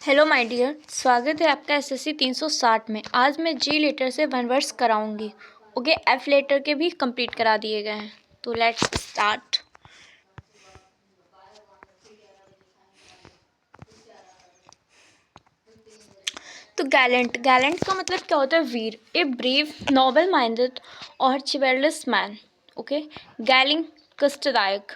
Hello my dear, स्वागत है आपका एसएससी 360 में। आज मैं जी लेटर से 1 वर्ड्स कराऊंगी। ओके, एफ लेटर के भी कंप्लीट करा दिए गए हैं, तो लेट्स स्टार्ट। तो गैलेंट का मतलब क्या होता है? वीर, ए ब्रेव, नोबल माइंडेड और चिवरलेस मैन। ओके, गैलिंग कष्टदायक,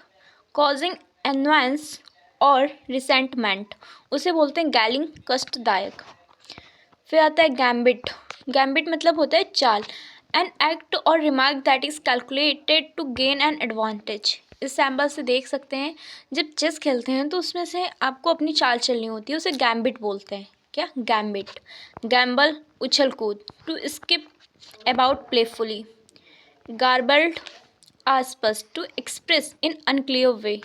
कॉजिंग एनवांस और रिसेंटमेंट, उसे बोलते हैं गैलिंग कष्टदायक। फिर आता है गैम्बिट। गैम्बिट मतलब होता है चाल, एन एक्ट और remark that is calculated to gain an advantage. इस सैम्पल से देख सकते हैं, जब चेस खेलते हैं तो उसमें से आपको अपनी चाल चलनी होती है, उसे गैम्बिट बोलते हैं। क्या? गैम्बिट। गैम्बल, उछल कूद, to skip about playfully. Garbled, अस्पष्ट, टू एक्सप्रेस इन अनक्लियर वे,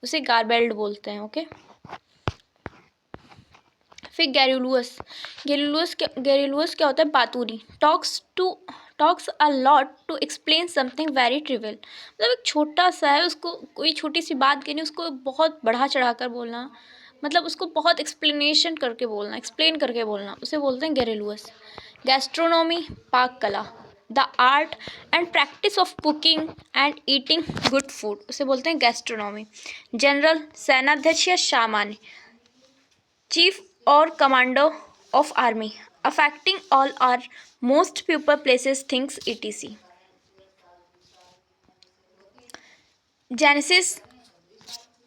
उसे गार्बल्ड बोलते हैं। ओके, फिर गैरुलुअस क्या होता है? बातूनी। Talks a lot to explain something very trivial, मतलब एक छोटा सा है, उसको कोई छोटी सी बात कहनी, उसको बहुत बढ़ा चढ़ा कर बोलना, मतलब उसको बहुत एक्सप्लेन करके बोलना, उसे बोलते हैं गैरुलुअस। गैस्ट्रोनॉमी, पाक कला, the art and practice of cooking and eating good food, उसे बोलते हैं गैस्ट्रोनॉमी। जनरल, सेनाध्यक्ष या सामान्य, chief or commander of army, affecting all or most people, places, things, etc. Genesis,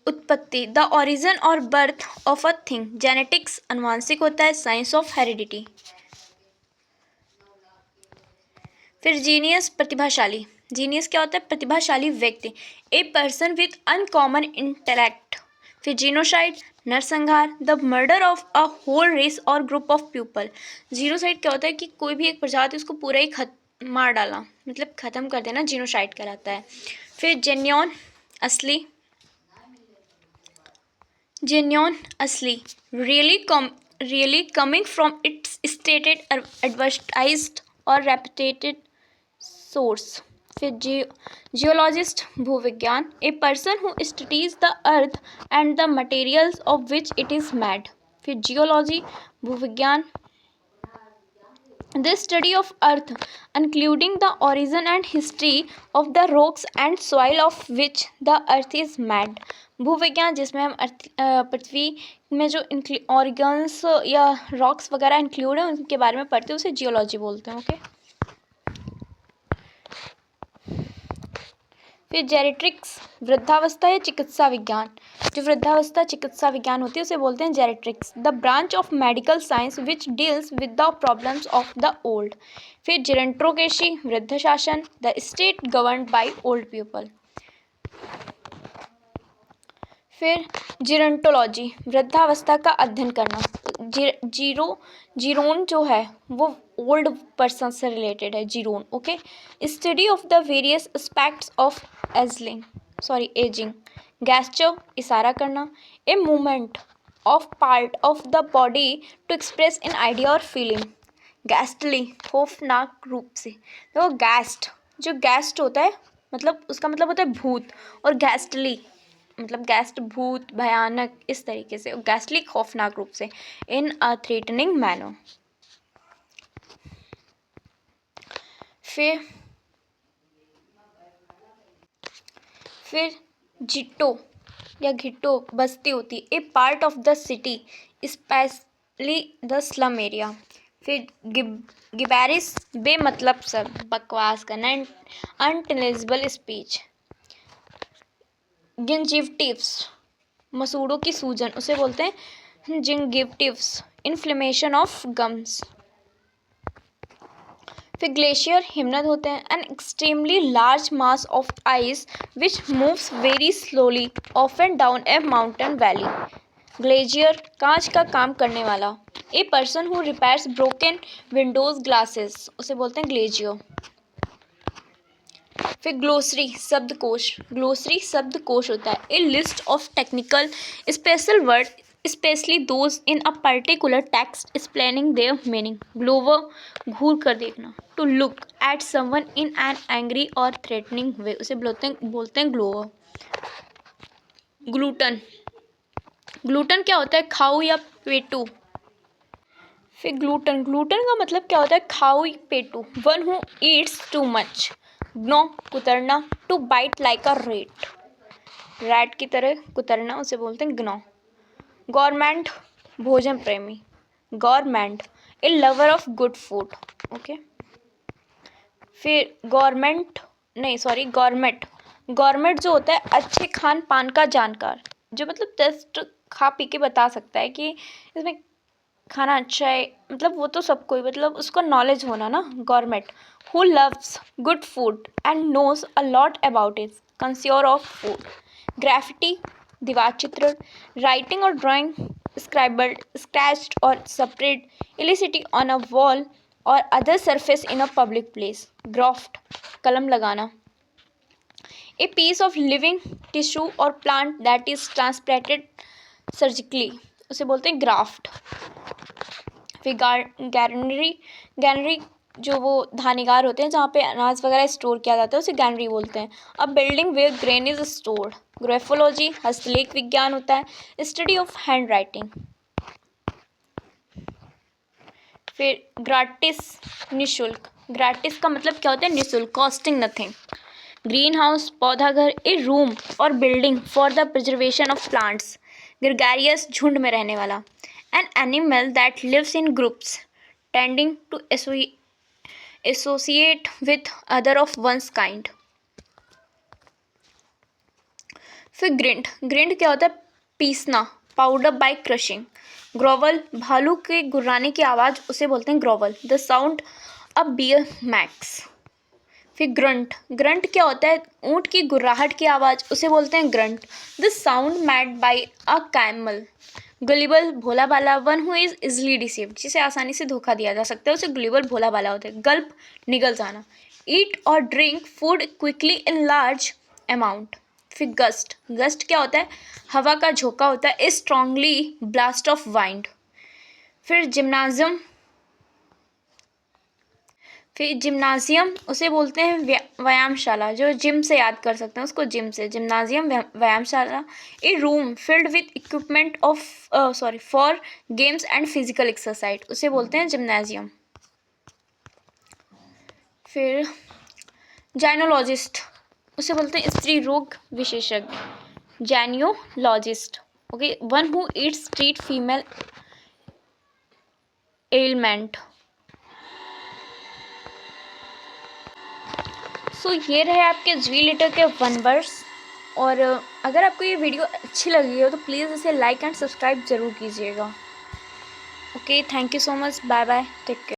उत्पत्ति, द ओरिजिन और birth of a thing. Genetics, अनुवांशिक होता है। Science of heredity. फिर जीनियस, प्रतिभाशाली। जीनियस क्या होता है? प्रतिभाशाली व्यक्ति, a person with uncommon intellect. फिर जीनोसाइड, नरसंहार, the murder of a whole race और ग्रुप ऑफ पीपल। जीनोसाइड क्या होता है? कि कोई भी एक प्रजाति, उसको पूरा ही मार डाला, मतलब ख़त्म कर देना, जीनोसाइड कहलाता है। फिर जेन्योन, असली। जेन्योन, असली, really coming from its stated, advertised और रेपुटेटेड सोर्स। फिर जियोलॉजिस्ट, भूविज्ञान, ए person who studies the earth and the materials of which it is made. फिर जियोलॉजी, भूविज्ञान, the study of earth including the origin and history of the rocks and soil of which the earth is made. भूविज्ञान, जिसमें हम पृथ्वी में जो organs या rocks वगैरह include हैं उनके बारे में पढ़ते हैं, उसे जियोलॉजी बोलते हैं। ओके, फिर जेरेट्रिक्स, वृद्धावस्था या चिकित्सा विज्ञान। जो वृद्धावस्था चिकित्सा विज्ञान होती है उसे बोलते हैं geriatrics. The branch of medical science which deals with the problems of the old. फिर जेरेंट्रोकेशी, वृद्ध शासन, the state governed by old people. फिर जीरोंटोलॉजी, वृद्धावस्था का अध्ययन करना। जीरोन जो है वो ओल्ड पर्सन से रिलेटेड है, जीरोन। Okay, study of the various aspects of aging. Gesture, इशारा करना, a movement of part of the body to express an idea और फीलिंग। गैस्टली, खौफनाक रूप से। देखो जो गैस्ट होता है, मतलब उसका मतलब होता है भूत, और गैस्टली मतलब गैस्ट भूत, भयानक, इस तरीके से। गैस्टली, खौफनाक रूप से, इन अ थ्रेटनिंग मैनर। फिर जिट्टो या घिट्टो बस्ती होती है, a part of the city, specially the slum area. फिर गिबैरिस, बेमतलब सब, बकवास करना, अनइंटेलिजिबल स्पीच। गिंजिविटिव्स, मसूड़ों की सूजन, उसे बोलते हैं जिंगिविटिव्स। Inflammation of gums. फिर ग्लेशियर, हिमनद होते हैं, an extremely large mass of ice which moves very slowly often down a mountain valley. Glazier, कांच का काम करने वाला, a person who repairs broken windows glasses, उसे बोलते हैं ग्लेशियर। फिर ग्लोसरी, शब्दकोश होता है, a list of technical special word specially those in a particular text explaining their meaning. Glower, घूर कर देखना, to look at someone in an angry और थ्रेटनिंग वे, उसे बोलते हैं ग्लोवर। ग्लूटन क्या होता है? खाऊ या पेटू, फिर ग्लूटन, ग्लूटन का मतलब क्या होता है, खाओ पेटू, one who eats too much. Gnaw, कुतरना, to bite like a rat, rat की तरह कुतरना उसे बोलते हैं ग्नो। गवर्नमेंट, भोजन प्रेमी, government A lover of good food, okay. फिर गवर्नमेंट नहीं सॉरी गवर्नमेंट, गवर्नमेंट जो होता है अच्छे खान पान का जानकार, जो मतलब टेस्ट खा पी के बता सकता है कि इसमें खाना अच्छा है, मतलब वो तो सबको ही, मतलब उसको नॉलेज होना ना। Government, who loves good food and knows a lot about it, connoisseur of food. Graffiti, दीवार चित्र, writing or drawing, scribbled, scratched or spread illicitly on a wall or other surface in a public place. Graft, कलम लगाना। A piece of living tissue or plant that is transplanted surgically, उसे बोलते हैं graft. फिर गैनरी, गैनरी जो वो धानीगार होते हैं जहाँ पे अनाज वगैरह स्टोर किया जाता है उसे गैनरी बोलते हैं। अब building where grain is stored. Graphology, हस्तलेख विज्ञान होता है, स्टडी ऑफ हैंड राइटिंग। फिर ग्राटिस, निःशुल्क, ग्राटिस का मतलब क्या होता है, निःशुल्क, कॉस्टिंग नथिंग। ग्रीन हाउस, पौधा घर, a room or building for the preservation of plants. Gregarious, झुंड में रहने वाला। An animal that lives in groups tending to associate with other of one's kind. फिर ग्रिंट, ग्रिंट क्या होता है, पीसना, पाउडर बाय क्रशिंग। ग्रोवल, भालू के गुर्राने की आवाज़ उसे बोलते हैं growl, the sound a bear makes. फिर ग्रंट, ग्रंट क्या होता है, ऊँट की गुर्राहट की आवाज़ उसे बोलते हैं grunt, the sound made by a camel. Gullible, भोला भाला, one who is easily deceived, जिसे आसानी से धोखा दिया जा सकता है उसे गुलिबल भोला भाला होता है। गल्प, निगल जाना। ईट और drink food quickly in large amount. फिर गस्ट, गस्ट क्या होता है, हवा का झोंका होता है, ए स्ट्रांगली ब्लास्ट ऑफ वाइंड। फिर जिम्नाजियम, फिर जिम्नाजियम उसे बोलते हैं व्यायामशाला, जो जिम से याद कर सकते हैं उसको, जिम से, जिम्नाजियम व्यायामशाला। A room filled with equipment of for games and physical exercise, उसे बोलते हैं जिम्नाजियम। फिर जाइनोलॉजिस्ट, उसे बोलते हैं स्त्री रोग विशेषज्ञ, gynaecologist, okay. One who eats treat female ailment. So ये रहे आपके जी लीटर के 1 वर्ड्स। और अगर आपको ये वीडियो अच्छी लगी हो तो प्लीज़ इसे लाइक एंड सब्सक्राइब ज़रूर कीजिएगा। Okay, thank you so much, bye bye, take care.